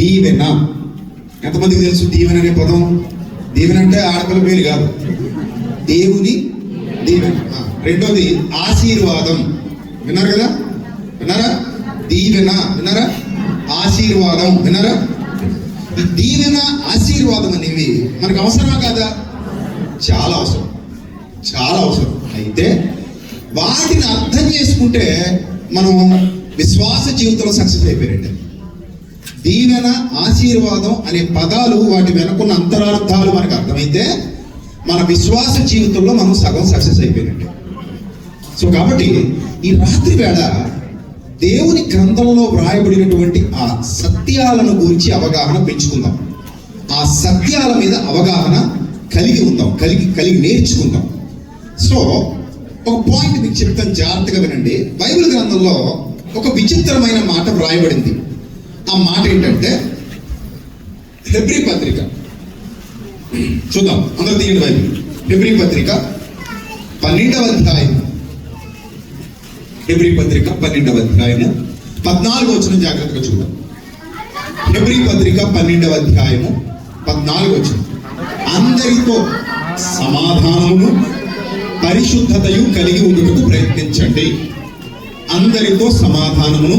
దీవెన. ఎంతమందికి తెలుసు దీవెన అనే పదం? దీవెన అంటే ఆడపిల్ల పేరు కాదు, దేవుని దీవెన. రెండోది ఆశీర్వాదం. విన్నారు కదా? విన్నారా? దీవెన విన్నారా? ఆశీర్వాదం విన్నారా? దీవెన ఆశీర్వాదం అనేవి మనకు అవసరమా కాదా? చాలా అవసరం, చాలా అవసరం. అయితే వాటిని అర్థం చేసుకుంటే మనం విశ్వాస జీవితంలో సక్సెస్ అయిపోయినట్టే. దీవెన, ఆశీర్వాదం అనే పదాలు, వాటి వెనుకున్న అంతరార్థాలు మనకు అర్థమైతే మన విశ్వాస జీవితంలో మనం సగం సక్సెస్ అయిపోయినట్టే. సో కాబట్టి ఈ రాత్రి వేళ దేవుని గ్రంథంలో వ్రాయబడినటువంటి ఆ సత్యాలను గురించి అవగాహన పెంచుకుందాం. ఆ సత్యాల మీద అవగాహన కలిగి ఉందాం, కలిగి నేర్చుకుందాం. సో ఒక పాయింట్ మీకు చెప్తాను, జాగ్రత్తగా వినండి. బైబిల్ గ్రంథంలో ఒక విచిత్రమైన మాట వ్రాయబడింది. ఆ మాట ఏంటంటే హెబ్రీ పత్రిక చూద్దాం. అందరూ తీయండి బైబిల్. హెబ్రీ పత్రిక 12వ అధ్యాయం. హెబ్రీ పత్రిక 12వ అధ్యాయము 14వ వచనం జాగ్రత్తగా చూద్దాం. హెబ్రీ పత్రిక 12వ అధ్యాయము 14వ వచనం. అందరితో సమాధానమును పరిశుద్ధతయు కలిగి ఉండుటకు ప్రయత్నించండి. అందరితో సమాధానమును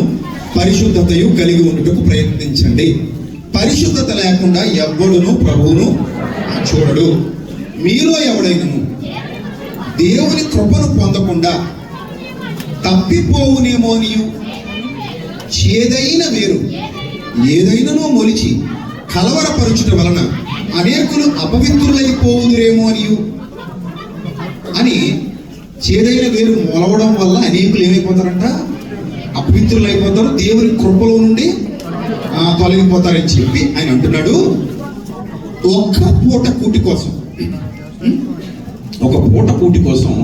పరిశుద్ధతయు కలిగి ఉండుటకు ప్రయత్నించండి. పరిశుద్ధత లేకుండా ఎవ్వడును ప్రభువును చూడడు. మీలో ఎవడైనను దేవుని కృపను పొందకుండా తప్పిపోవునేమోనియు చేదైన వేరు ఏదైనను మొలిచి కలవరపరుచుట వలన అనేకులు అపవిత్రులైపోవుదురేమో అని, చేదైన వేరు మొలవడం వల్ల అనేకులు ఏమైపోతారంట? అపవిత్రులు అయిపోతారు, దేవుని కృపలో నుండి తొలగిపోతారని చెప్పి ఆయన అంటున్నాడు. ఒక్క పూట కూటి కోసం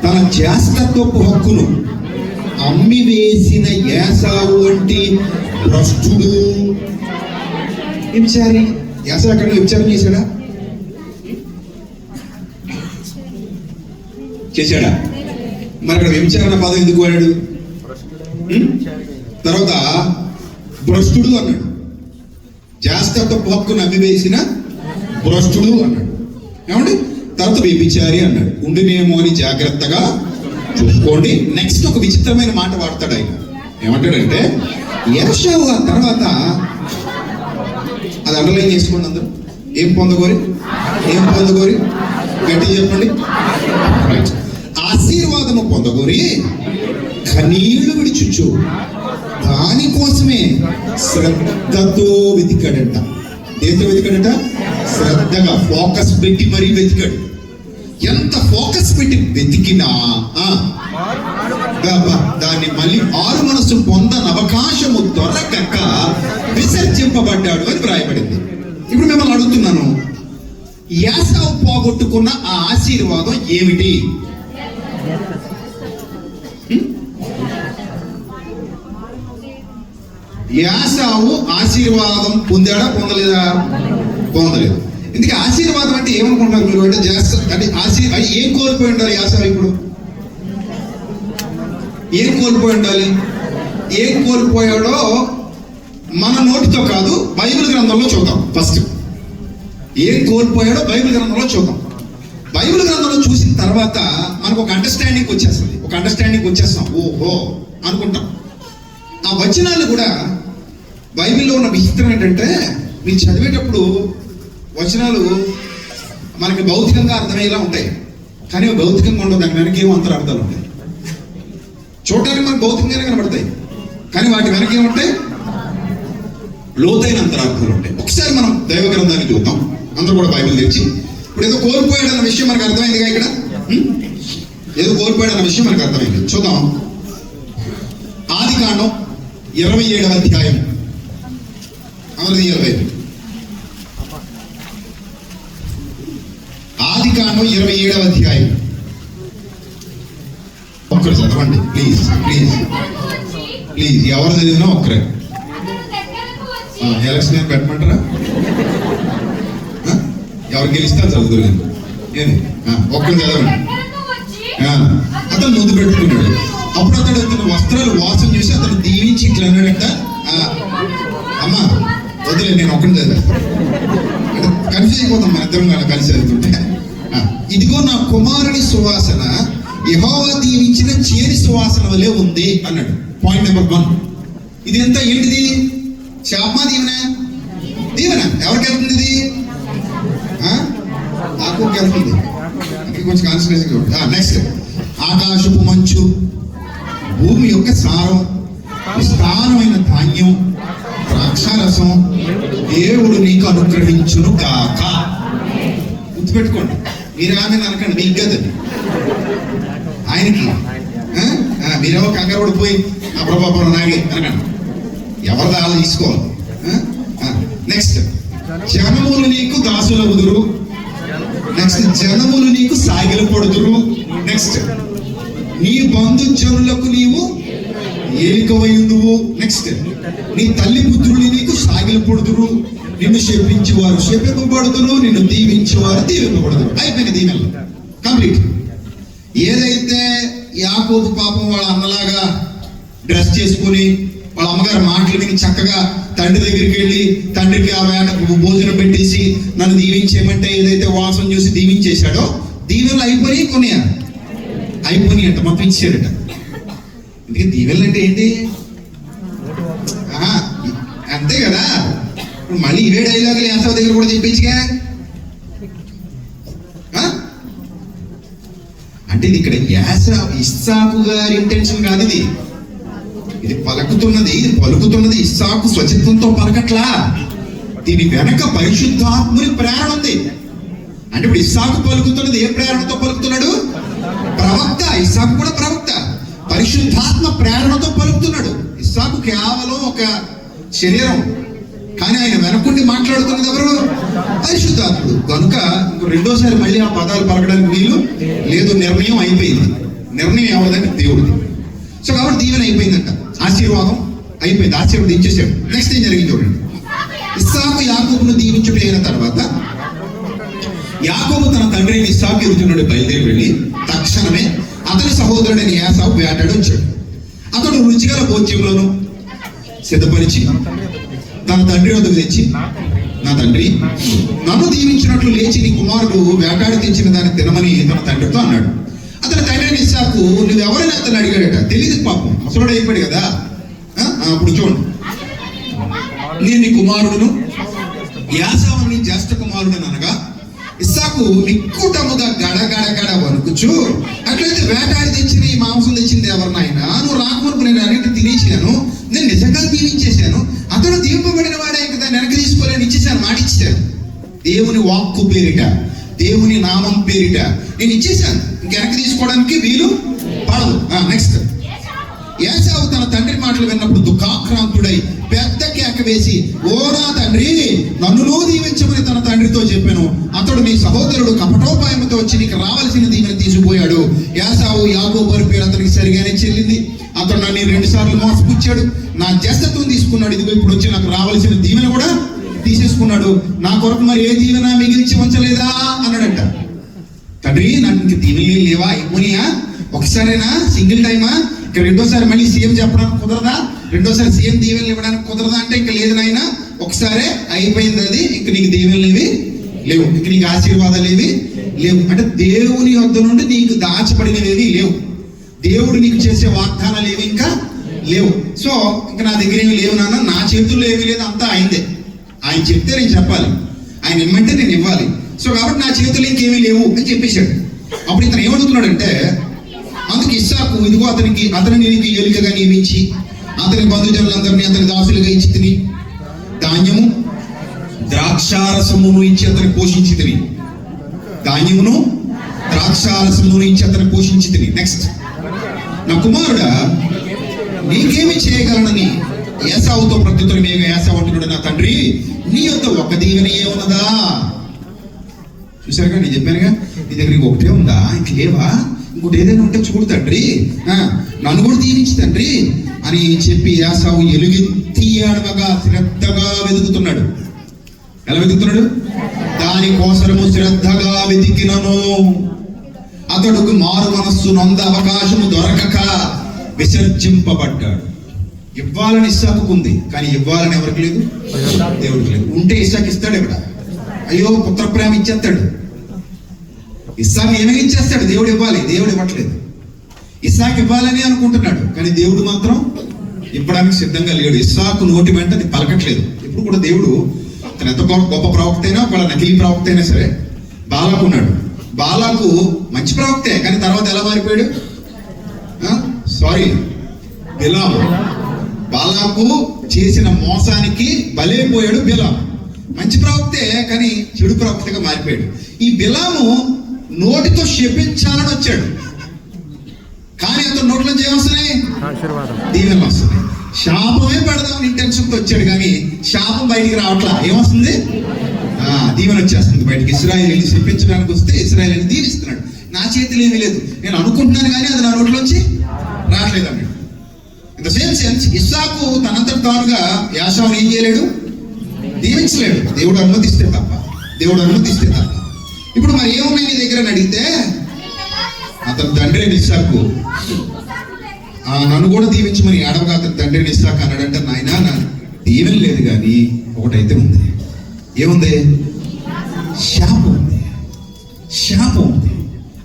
తన జ్యేష్ఠత్వపు హక్కును అమ్మివేసిన ఏసావు వంటి భ్రష్టుడు. వ్యభిచారి. ఏసావు ఎక్కడ వ్యభిచారం చేశాడా? మరి అక్కడ వ్యభిచారణ పదం ఎందుకు వాడాడు? తర్వాత భ్రష్టుడు అన్నాడు. జ్యేష్ఠత్వపు హక్కును అమ్మివేసిన భ్రష్టుడు అన్నాడు. ఏమండి? తర్వాత వ్యభిచారి అన్నాడు. ఉండినేమో అని జాగ్రత్తగా చూసుకోండి. నెక్స్ట్ ఒక విచిత్రమైన మాట వాడతాడు ఆయన. ఏమంటాడంటే ఏసావు ఆ తర్వాత, అది అండర్లైన్ చేసుకోండి అందరూ. ఏం పొందగోరి గట్టి చెప్పండి. ఆశీర్వాదము పొందగోరి కన్నీళ్లు విడిచుచు దానికోసమే శ్రద్ధతో వెతికాడంట. దేంతో వెతికాడంట? శ్రద్ధగా, ఫోకస్ పెట్టి మరీ వెతికాడు. ఎంత ఫోకస్ పెట్టి వెతికినా దాన్ని మళ్ళీ ఆరు మనసు పొందని అవకాశము దొరకక విసర్జింపబడ్డాడు అని వ్రాయబడింది. ఇప్పుడు మిమ్మల్ని అడుగుతున్నాను, ఏసావు పోగొట్టుకున్న ఆ ఆశీర్వాదం ఏమిటి? ఏసావు ఆశీర్వాదం పొందాడా? పొందలేదు. ఎందుకు ఆశీర్వాదం అంటే ఏమనుకుంటారు మీరు? అంటే ఏం కోల్పోయి ఉండాలి ఏసావు? ఇప్పుడు ఏం కోల్పోయి ఉండాలి? ఏం కోల్పోయాడో మన నోటితో కాదు, బైబిల్ గ్రంథంలో చూద్దాం. ఫస్ట్ ఏం కోల్పోయాడో బైబిల్ గ్రంథంలో చూద్దాం. బైబిల్ గ్రంథంలో చూసిన తర్వాత మనకు ఒక అండర్స్టాండింగ్ వచ్చేస్తాం. ఓహో అనుకుంటాం. ఆ వచనాలు కూడా బైబిల్లో ఉన్న విచిత్రం ఏంటంటే, మీరు చదివేటప్పుడు వచనాలు మనకి భౌతికంగా అర్థమయ్యేలా ఉంటాయి, కానీ భౌతికంగా ఉండవు. దాని వెనక ఏమో అంతరార్థాలు ఉంటాయి. చూడటానికి మనకు భౌతికంగానే కనబడతాయి, కానీ వాటి వెనక ఏముంటాయి? లోతైన అంతరార్థాలు ఉంటాయి. ఒకసారి మనం దైవ గ్రంథాన్ని చూద్దాం, అందరూ కూడా బైబిల్ తెచ్చి. ఇప్పుడు ఏదో కోల్పోయాడన్న విషయం మనకు అర్థమైందిగా. ఇక్కడ ఏదో కోల్పోయాడన్న విషయం మనకు అర్థమైంది. చూద్దాం. ఆదికాండం 27వ అధ్యాయం. అందరూ 25. ఆదికాండం 27వ అధ్యాయం. ఒక్కరు చదవండి ప్లీజ్. ఎవరు చదివినా ఒక్కరే. ఎలక్షన్ పెట్టమంటారా? ఎవరు గెలిస్తే చదువుతున్నారు. ఒక్కరు చదవండి. అతను ముందు పెట్టుకున్నాడు. అప్పుడు అతను వస్త్రాలు వాసన చూసి అతను దీవించి ఇట్లా అన్నాడంట, అమ్మా వదిలే, నేను ఒకటి కన్ఫ్యూజ్ అయిపోతాం మన ఇద్దరం కలిసి వెళ్తుంటే. ఇదిగో నా కుమారుని సువాసన యెహోవా దీవించిన చేరి సువాసన వలె ఉంది అన్నాడు. Point number 1. ఇది ఎంత ఏంటిది? శాపమా దీవెన? దీవెన. ఎవరికి వెళ్తుంది ఇది? ఆకుకి వెళ్తుంది. కొంచెం కాన్సన్ట్రేషన్. నెక్స్ట్, ఆకాశపు మంచు, భూమి యొక్క సారం, విస్తారమైన ధాన్యం, ద్రాక్షారసం దేవుడు నీకు అనుగ్రహించును కాక. గుర్తుపెట్టుకోండి, మీరు ఆమె అనకండి, మీకు కదండి ఆయనకి. మీరేమో కంగారు పడిపోయి అబ్రబాబు నాగే అనకండి, ఎవరిది వాళ్ళు తీసుకోవాలి. నెక్స్ట్, జనములు నీకు దాసులవుదురు. నెక్స్ట్, జనములు నీకు సాగిలు పడుదురు. నెక్స్ట్, నీ బంధు జనులకు నీవు ఏలికవయుదువు. నెక్స్ట్, నీ తల్లి పుత్రులు నీకు సాగిలు పడుదురు. నిన్ను శపించేవారు శపింపబడుదురు, నిన్ను దీవించేవారు దీవింపబడుదురు. అయిపోయిన దీవెనలు కంప్లీట్. ఏదైతే యాకోబు పాపం వాళ్ళ అన్నలాగా డ్రెస్ చేసుకుని వాళ్ళ అమ్మగారు మాటలు విని చక్కగా తండ్రి దగ్గరికి వెళ్ళి తండ్రికి ఆ వేట భోజనం పెట్టేసి నన్ను దీవించేయమంటే ఏదైతే వాసన చూసి దీవించేశాడో, దీవెనలు అయిపోయి కొనియా అయిపోయి అంట మొత్తం ఇచ్చాడట. అందుకే దీవెనలు అంటే ఏంటి? అంతే కదా. ఇప్పుడు మళ్ళీ ఇవే డైలాగులు యాసవ దగ్గర కూడా చెప్పించుగా. అంటే ఇది ఇక్కడ ఇస్సాకు గారి ఇంటెన్షన్ కాదు. ఇది పలుకుతున్నది ఇస్సాకు స్వచిత్వంతో పలకట్లా. దీని వెనక పరిశుద్ధాత్ముని ప్రేరణ ఉంది. అంటే ఇప్పుడు ఇస్సాకు పలుకుతున్నది ఏ ప్రేరణతో పలుకుతున్నాడు? ప్రవక్త. ఇస్సాకు కూడా ప్రవక్త, పరిశుద్ధాత్మ ప్రేరణతో పలుకుతున్నాడు. ఇస్సాకు కేవలం ఒక శరీరం, కానీ ఆయన వెనకుండి మాట్లాడుతున్నది ఎవరు? పరిశుద్ధాత్ముడు. కనుక రెండోసారి మళ్ళీ ఆ పదాలు పలకడానికి వీలు లేదు. నిర్ణయం అయిపోయింది. నిర్ణయం ఎవరిదంటే దేవుడిది. సో కాబట్టి దీవెన అయిపోయిందంట, ఆశీర్వాదం అయిపోయింది, ఆశీర్వదించేసాడు. నెక్స్ట్ ఏం జరిగింది చూడండి. ఇస్సాకు యాకోబును దీవించుట అయిన తర్వాత యాకోబు తన తండ్రిని ఇస్సాకు ఎదుగుతున్నాడు బయలుదేరి వెళ్ళి తక్షణమే అతని సహోదరుడైన యాసావు వేటాడి వచ్చాడు. అతడు రుచిగల భోజ్యంలోను సిద్ధపరిచి తన తండ్రి వద్దకు తెచ్చి, నా తండ్రి, నన్ను దీవించినట్లు లేచి నీ కుమారుడు వేటాడి తెచ్చిన దాన్ని తినమని తన తండ్రితో అన్నాడు. అతని తండ్రిని ఇస్సాకు నువ్వెవరైనా అతను అడిగాడట. తెలియదు పాపం, ముసలుడు అయిపోయాడు కదా. అప్పుడు చూడండి, నేను నీ కుమారుడును యాసావు నీ జ్యేష్ఠ కుమారుడు అనగా ఇస్సాకు నిక్కుటముగా గడగడగడ వణుకుచు, అట్లయితే వేటాడి తెచ్చిన ఈ మాంసం తెచ్చింది ఎవరినైనా నువ్వు రాకమునుపు నేను అన్నింటి తినేసాను, నేను నిజంగా దీవించేశాను. అతడు దీవింపబడిన వాడే, ఇంకా దాన్ని వెనక్కి తీసుకోలేని ఇచ్చేసాను, మాట ఇచ్చాను. దేవుని వాక్కు పేరిట, దేవుని నామం పేరిట నేను ఇచ్చేసాను, ఇంక వెనక్కి తీసుకోవడానికి వీలు పడదు. నెక్స్ట్, ఏసావు తన తండ్రి మాటలు విన్నప్పుడు దుఃఖాక్రాంతుడై పెద్ద కేక వేసి, ఓ నా తండ్రి, నన్నులో దీవించమని తన తండ్రితో చెప్పాను. అతడు నీ సహోదరుడు కపటోపాయంతో వచ్చి నీకు రావాల్సిన దీవెన తీసిపోయాడు. ఏసావు యాకోబు పేరు అతనికి సరిగానే చెల్లింది. అతడు నన్ను 2 సార్లు మోసపుచ్చాడు, నా జ్యేష్ఠత్వం తీసుకున్నాడు. ఇదిగో ఇప్పుడు వచ్చి నాకు రావాల్సిన దీవెన కూడా తీసేసుకున్నాడు. నా కొరకు మరి ఏ దీవెన మిగిల్చి ఉంచలేదా అన్నాడంట. తండ్రి, నాకు ఇంక దీవెనలు లేవా? అయిపోయినా? ఒకసారైనా సింగిల్ టైమా? ఇక రెండోసారి మళ్ళీ సీఎం చెప్పడానికి కుదరదా? రెండోసారి సీఎం దీవెనలు ఇవ్వడానికి కుదరదా అంటే, ఇంక లేదు నాయన, ఒకసారే అయిపోయింది అది, ఇంక నీకు దీవెనలు ఏవి లేవు, ఇంక నీకు ఆశీర్వాదాలు ఏవి లేవు. అంటే దేవుని వద్ద నుండి నీకు దాచబడినవి లేవు, దేవుడు నీకు చేసే వాగ్దానాలు ఏవి ఇంకా లేవు. సో ఇంకా నా దగ్గర ఏమి లేవు నాన్న, నా చేతుల్లో ఏమీ లేదు, అంతా ఆయనదే. ఆయన చెప్తే నేను చెప్పాలి, ఆయన ఇమ్మంటే నేను ఇవ్వాలి. సో కాబట్టి నా చేతులు ఇంకేమీ లేవు అని చెప్పేశాడు. అప్పుడు ఇతను ఏమడుగుతున్నాడంటే, అందుకు ఇస్సాకు, ఇదిగో అతనిని నీకు ఏలికగా నియమించి అతని బంధుజనులందరినీ అతని దాసులుగా ఇచ్చి తిని, ధాన్యము ద్రాక్షారసమును ఇచ్చి అతని పోషించి తిని, ధాన్యమును ద్రాక్షారసమును ఇచ్చి అతని పోషించి తిని. నెక్స్ట్, నా కుమారుడా, నీకేమి చేయగలనని ఏసావుతో ప్రత్యుత్తరమేగా ఏసావు అంటున్నాడు, నా తండ్రి, నీ యొక్క ఒక దీవెన ఏమున్నదా? చూసారుగా, నేను చెప్పానుగా, నీ దగ్గర ఒకటే ఉందా, ఇంక లేవా? ఇంకోటి ఏదైనా ఉంటే చూడు తండ్రి, నన్ను కూడా దీవించి తండ్రి అని చెప్పి ఏసావు ఎలుగెత్తి అడవగా శ్రద్ధగా వెతుకుతున్నాడు. ఎలా వెతుకుతున్నాడు? దానికోసము శ్రద్ధగా వెతికినను అతడుకు మారు మనస్సు నొంద అవకాశము దొరకక విసర్జింపబడ్డాడు. ఇవ్వాలని ఇస్సాకుకు ఉంది, కానీ ఇవ్వాలని ఎవరికి లేదు? దేవుడికి లేదు. ఉంటే ఇస్సాకు ఇస్తాడు ఇక్కడ, అయ్యో పుత్ర ప్రేమ ఇచ్చేస్తాడు. ఇస్సాకు ఏమైనా ఇచ్చేస్తాడు, దేవుడు ఇవ్వాలి, దేవుడు ఇవ్వట్లేదు. ఇస్సాకు ఇవ్వాలని అనుకుంటున్నాడు, కానీ దేవుడు మాత్రం ఇవ్వడానికి సిద్ధంగా లేడు. ఇస్సాకు నోటి వెంట అది పలకట్లేదు. ఇప్పుడు కూడా దేవుడు తన ఎంత గొప్ప ప్రవక్త అయినా, వాళ్ళ నకిలీ ప్రవక్త అయినా సరే, బాలాకు ఉన్నాడు. బాలాకు మంచి ప్రవక్తే, కానీ తర్వాత ఎలా మారిపోయాడు? బిలాము. బాలాకు చేసిన మోసానికి బలైపోయాడు బిలాము. మంచి ప్రవక్తే, కానీ చెడు ప్రవక్తగా మారిపోయాడు. ఈ బిలాము నోటితో శపించాలని వచ్చాడు, కానీ అతను నోట్లోంచి ఏమొస్తున్నాయి? దీవెనలు వస్తున్నాయి. శాపమే పెడదామని ఇంటెన్షన్తో వచ్చాడు, కానీ శాపం బయటికి రావట్లా. ఏమొస్తుంది? దీవెన వచ్చేస్తుంది బయటికి. ఇశ్రాయేలీని శపించడానికి వస్తే ఇశ్రాయేలీని దీవిస్తున్నాడు. నా చేతిలో ఏమీ లేదు, నేను అనుకుంటున్నాను, కానీ అది నా నోట్లోంచి రావట్లేదు అన్నాడు. ఇన్ ద సేమ్ సెన్స్ ఇస్సాకు తనంతట తానుగా యాశావుని ఏం చేయలేడు? దీవించలేడు. దేవుడు అనుమతిస్తే తప్ప. ఇప్పుడు మరి ఏమున్నాయి నీ దగ్గర అని అడిగితే, అతని తండ్రి ఇస్సాకు నన్ను కూడా దీవించమని అడవగా అతని తండ్రిని ఇస్సాకు అన్నాడంటే, నాయన నా దీవెన లేదు, కానీ ఒకటైతే ఉంది. ఏముంది? శాపం ఉంది.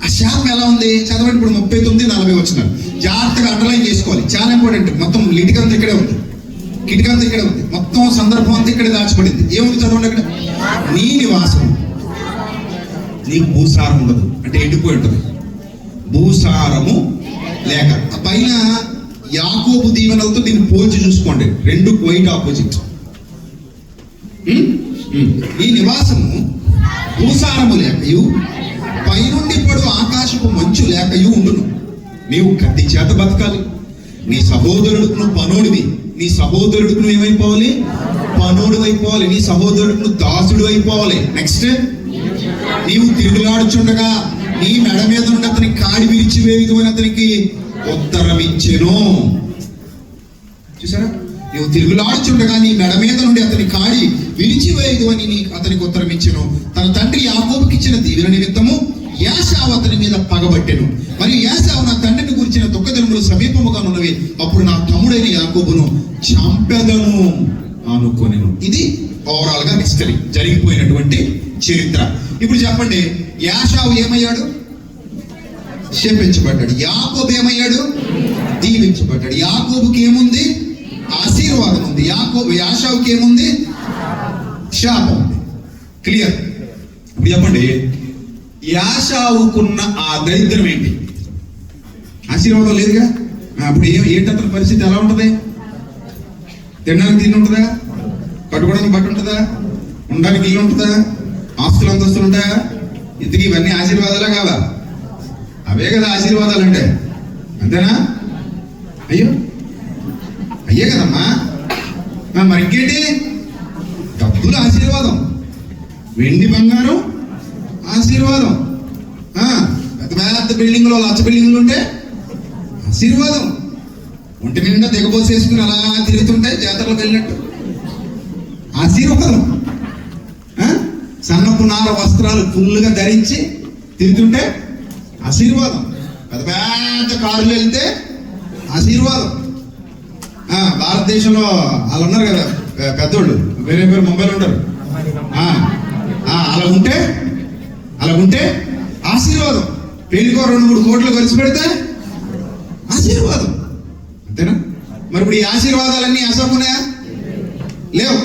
ఆ శాపం ఎలా ఉంది? చదవండి. ఇప్పుడు 39-40 వచ్చినారు. జాగ్రత్తగా అండర్లైన్ చేసుకోవాలి, చాలా ఇంపార్టెంట్. మొత్తం కిటికంతా ఇక్కడే ఉంది, మొత్తం సందర్భం అంతా ఇక్కడే దాచబడింది. ఏముంది? చదవండి అక్కడ. నీ నివాసం, నీకు భూసారం ఉండదు, అంటే ఎండిపోయి ఉంటుంది. భూసారము లేక. ఆ పైన యాకోబు దీవెనలతో దీన్ని పోల్చి చూసుకోండి, రెండు క్వైట్ ఆపోజిట్. ఈ నివాసము భూసారము లేకయు, పైనుండి పడు ఆకాశపు మంచు లేకయు ఉండును. నీవు కత్తి చేత బతకాలి. నీ సహోదరుడికి నువ్వు పనోడివి. నీ సహోదరుడికి నువ్వు ఏమైపోవాలి? పనోడు అయిపోవాలి. నీ సహోదరుడికి నువ్వు దాసుడు అయిపోవాలి. నెక్స్ట్, నీవు తిరుగులాడుచుండగా నీ మెడ మీద నుండి అతనికి కాడి విరిచివేయదు అని అతనికి ఉత్తరం ఇచ్చెను. చూసారా? నువ్వు తిరుగులాడుచుండగా నీ మెడ మీద నుండి అతని కాడి విరిచివేయదు అని అతనికి ఉత్తరం ఇచ్చెను. తన తండ్రి యాకోబుకి ఇచ్చిన దీవెన నిమిత్తము యాశావు అతని మీద పగబట్టెను. మరియు యాశావు నా తండ్రిని గురించిన దుఃఖదినములు సమీపముగా ఉన్నవి, అప్పుడు నా తమ్ముడైన యాకోబును చంపెదను అనుకొనెను. ఇది ఓవరాల్ గా హిస్టరీ, జరిగిపోయినటువంటి చరిత్ర. ఇప్పుడు చెప్పండి, యాశావు ఏమయ్యాడు? శపించబడ్డాడు. యాకోబు ఏమయ్యాడు? దీవించబడ్డాడు. యాకోబుకి ఏముంది? ఆశీర్వాదం ఉంది. యాశావుకి ఏముంది? శాపం ఉంది. క్లియర్? ఇప్పుడు చెప్పండి, యాశావుకున్న ఆ దరిద్రం ఏంటి? ఆశీర్వాదం లేదుగా. అప్పుడు ఏంటి అతని పరిస్థితి ఎలా ఉంటది? తినడానికి తిండి ఉంటుందా? కట్టుకోవడానికి బట్ట ఉంటుందా? ఉండడానికి ఇల్లు ఉంటుందా? ఆస్తులు అంతస్తులు ఉంటాయా? ఇంతకీ ఇవన్నీ ఆశీర్వాదాలే కావా? అవే కదా ఆశీర్వాదాలు అంటే, అంతేనా? అయ్యే కదమ్మా. మరి ఇంకేంటి? డబ్బులు ఆశీర్వాదం, వెండి బంగారం ఆశీర్వాదం, పెద్ద పెద్ద బిల్డింగ్లు, లచ్చ బిల్డింగ్లు ఉంటే ఆశీర్వాదం. ఒంటి నిండా దిగబోసేసుకుని అలా తిరుగుతుంటే జాతరలకు వెళ్ళినట్టు ఆశీర్వాదం. సన్నపు నార వస్త్రాలు ఫుల్గా ధరించి తిరుగుతుంటే ఆశీర్వాదం. పెద్ద పెద్ద కారులు వెళ్తే ఆశీర్వాదం. భారతదేశంలో వాళ్ళు ఉన్నారు కదా పెద్దోళ్ళు, వేరే ముంబైలో ఉంటారు. అలా ఉంటే ఆశీర్వాదం. పెళ్లికో 2-3 కోట్లు ఖర్చు పెడితే ఆశీర్వాదం. అంతేనా? మరి ఇప్పుడు ఈ ఆశీర్వాదాలన్నీ అసలున్నాయా? లేవు.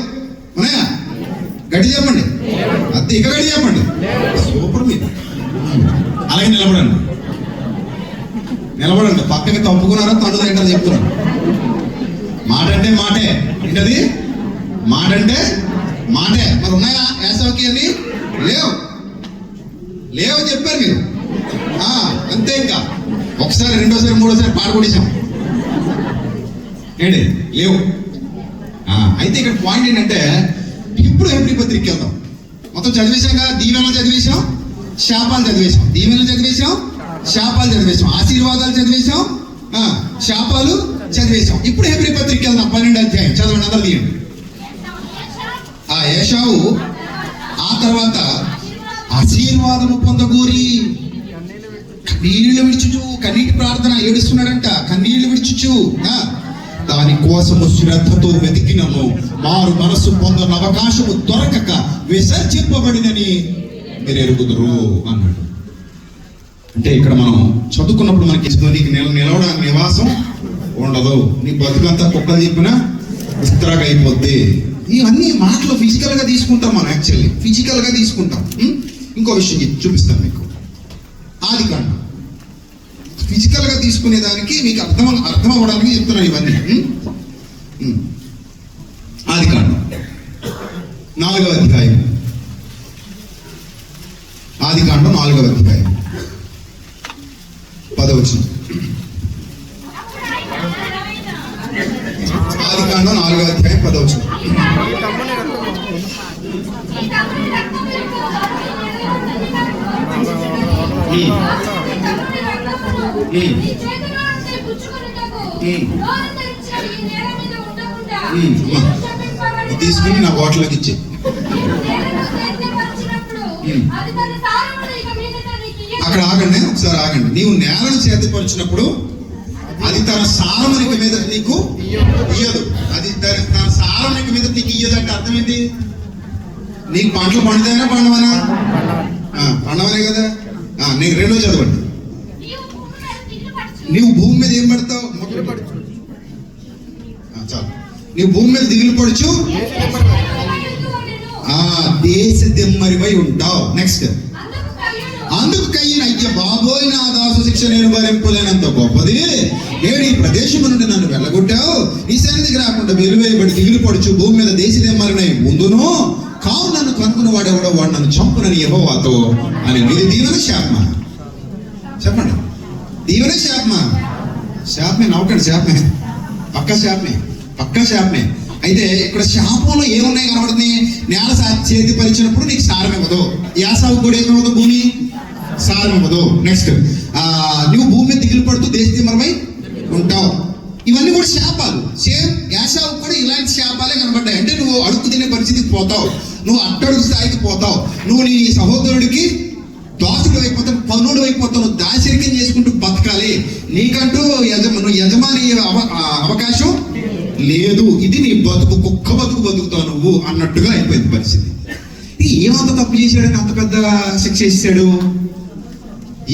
ఉన్నాయా? గట్టి చెప్పండి. అంతే, ఇక గట్టి చెప్పండి. సూపర్. మీరు అలాగే నిలబడండి. పక్కకి తప్పుకున్నారా తను ఏంటో చెప్తున్నాను. మాట అంటే మాటే. ఏంటది? మాట అంటే మాటే. మరి ఉన్నాయా యాసవకి? అని లేవు చెప్పారు మీరు. అంతే. ఇంకా ఒకసారి, రెండోసారి, మూడోసారి పాడుకొడేసాం. ఏంటి? లేవు. అయితే ఇక్కడ పాయింట్ ఏంటంటే, ఇప్పుడు హెబ్రీ పత్రిక వెళ్దాం. మొత్తం చదివేశాం కదా. దీవెనలు చదివేశాం, శాపాలు చదివేశాం. దీవెనలు చదివేశాం, శాపాలు చదివేశాం. ఆశీర్వాదాలు చదివేశాం, శాపాలు చదివేశాం. ఇప్పుడు హెబ్రీ పత్రిక వెళ్దాం. 12వ అధ్యాయం చదవండి. అందరూ తీయండి. ఏశావు ఆ తర్వాత ఆశీర్వాదము పొందగోరి కన్నీళ్లు విడుచుచు, కన్నీటి ప్రార్థన, ఏడుస్తున్నాడంట. కన్నీళ్లు విడుచుచు దాని కోసము శ్రద్ధతో వెతికినము మారు మనసు పొందన అవకాశము దొరకక విసర్జింపబడినని మీరు ఎరుగుదురు అన్నాడు. అంటే ఇక్కడ మనం చదువుకున్నప్పుడు మనకి నీకు నిలవడానికి నివాసం ఉండదు, నీ బతుకంతా కుక్కలు చెప్పినా విస్తరాగా అయిపోద్ది. ఇవన్నీ మాటలు ఫిజికల్ గా తీసుకుంటాం మనం, యాక్చువల్లీ ఫిజికల్ గా తీసుకుంటాం. ఇంకో విషయం చూపిస్తాను మీకు. ఆదికాండం ఫిజికల్ గా తీసుకునే దానికి మీకు అర్థం అవ్వడానికి చెప్తున్నాను ఇవన్నీ. ఆదికాండం 4వ అధ్యాయం, ఆదికాండం 4వ అధ్యాయం 10వ వచనం. ఆదికాండం 4వ అధ్యాయం 10వ వచనం. తీసుకుని నా బాటిల్లోకి ఇచ్చే. అక్కడ ఆగండి, ఒకసారి ఆగండి. నీవు నేలను చేతపరిచినప్పుడు అది తన సారమునిక మీద నీకు ఇయ్యదు. అది తన సారమునిక మీద నీకు ఇయ్యదు అంటే అర్థం ఏంటి? నీకు పంటలు పండుతాయినా పండవనా? పండవనే కదా. నీకు రెండో చదవండి. నీవు భూమి మీద ఏం పడతావు? చాలు. నీవు భూమి మీద దిగులు పడుచు దేశ దిమ్మరిపై ఉంటావు. నెక్స్ట్. అందుకు కయ్యను, అయ్య బాబోయ్, నా దాసు శిక్ష నేను భరింపలేనంత గొప్పది. నేడు ఈ ప్రదేశం నుండి నన్ను వెళ్ళగొట్టావు. నీ సన్నిధికి రాకుండా వెలువేయబడి దిగులు పడుచు భూమి మీద దేశ దిమ్మరినై ముందును కావు నన్ను కనుక్కున్న వాడెవడో వాడు నన్ను చంపునని యెహోవాతో అని. ఇది దీవెన శాపమా? చెప్పండి, దీవెన శాపమా? శాపమే. నవ్వకండి, శాపమే, పక్కా శాపమే. అయితే ఇక్కడ శాపంలో ఏమున్నాయి కనబడుతుంది? నేల చేతి పరిచినప్పుడు నీకు సారం ఇవ్వదు. యాసావు కూడా ఏమవ్వదు? భూమి సారం ఇవ్వదు. నెక్స్ట్, నువ్వు భూమి మీద దిగులు పడుతూ దేశమరమై ఉంటావు. ఇవన్నీ కూడా శాపాలు. సేమ్ యాసావు కూడా ఇలాంటి శాపాలే కనబడ్డాయి. అంటే నువ్వు అడుగు తినే పరిస్థితికి పోతావు, నువ్వు అట్టడుగు స్థాయికి పోతావు, నువ్వు నీ సహోదరుడికి దాసుడు అయిపోతావు, పనుడు అయిపోతావు, దాసరికం చేసుకుంటూ బతకాలి. నీకంటూ యజమాని అవకాశం లేదు. ఇది నీ బతుకు, కుక్క బతుకు బతుకుతావు నువ్వు అన్నట్టుగా అయిపోయింది పరిస్థితి. ఏమంత తప్పు చేశాడని అంత పెద్ద శిక్ష ఇస్తాడు?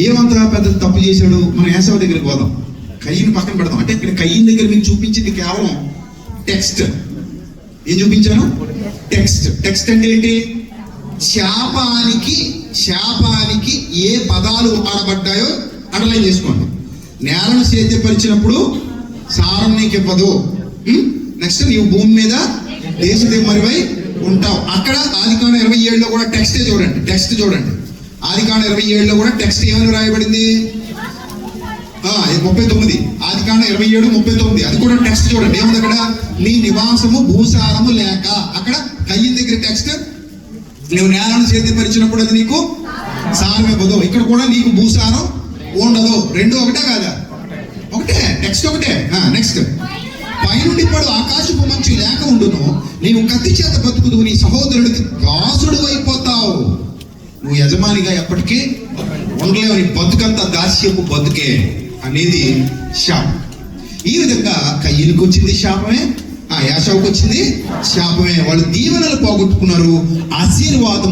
ఏమంత పెద్ద తప్పు చేశాడు? మనం యాసవ దగ్గరికి పోదాం, కయ్యని పక్కన పెడదాం. అంటే ఇక్కడ కయ్యని దగ్గర మీకు చూపించింది కేవలం టెక్స్ట్. ఏం చూపించాను? టెక్స్ట్ అంటే ఏంటి? శాపానికి ఏ పదాలు వాడబడ్డాయో అండర్లైన్ చేసుకోండి. నేలను సేద్యపరిచినప్పుడు సారం నీకు ఇవ్వదు. నెక్స్ట్, నీవు భూమి మీద దేశ దిమ్మరిపై ఉంటావు. అక్కడ ఆదికాండం 27లో కూడా టెక్స్ట్ చూడండి. ఆదికాండం 27లో కూడా టెక్స్ట్ ఏమని రాయబడింది? 39. ఆదికాండం 27:39. అది కూడా టెక్స్ట్ చూడండి. ఏముంది అక్కడ? నీ నివాసము భూసారము లేక. అక్కడ కయ్యం దగ్గర టెక్స్ట్, నువ్వు నేలను సేద్యపరిచినప్పుడు అది నీకు సారం ఇవ్వదు. ఇక్కడ కూడా నీకు భూసారం ఉండదు. రెండు ఒకటే కాదా? ఒకటే, టెక్స్ట్ ఒకటే. నెక్స్ట్, పైనుండి పడు ఆకాశపు మంచు లేక ఉండును, నీవు కత్తి చేత బతుకుదు, నీ సహోదరుడికి దాసుడు అయిపోతావు. నువ్వు యజమానిగా ఎప్పటికీ ఉండలేవు, నీ బతుకంతా దాస్యపు బతుకే అనేది శాపం. ఈ విధంగా కయ్యనికి వచ్చింది శాపమే, యాషావుకి వచ్చింది శాపమే. వాళ్ళు దీవెనలు పోగొట్టుకున్నారు, ఆశీర్వాదం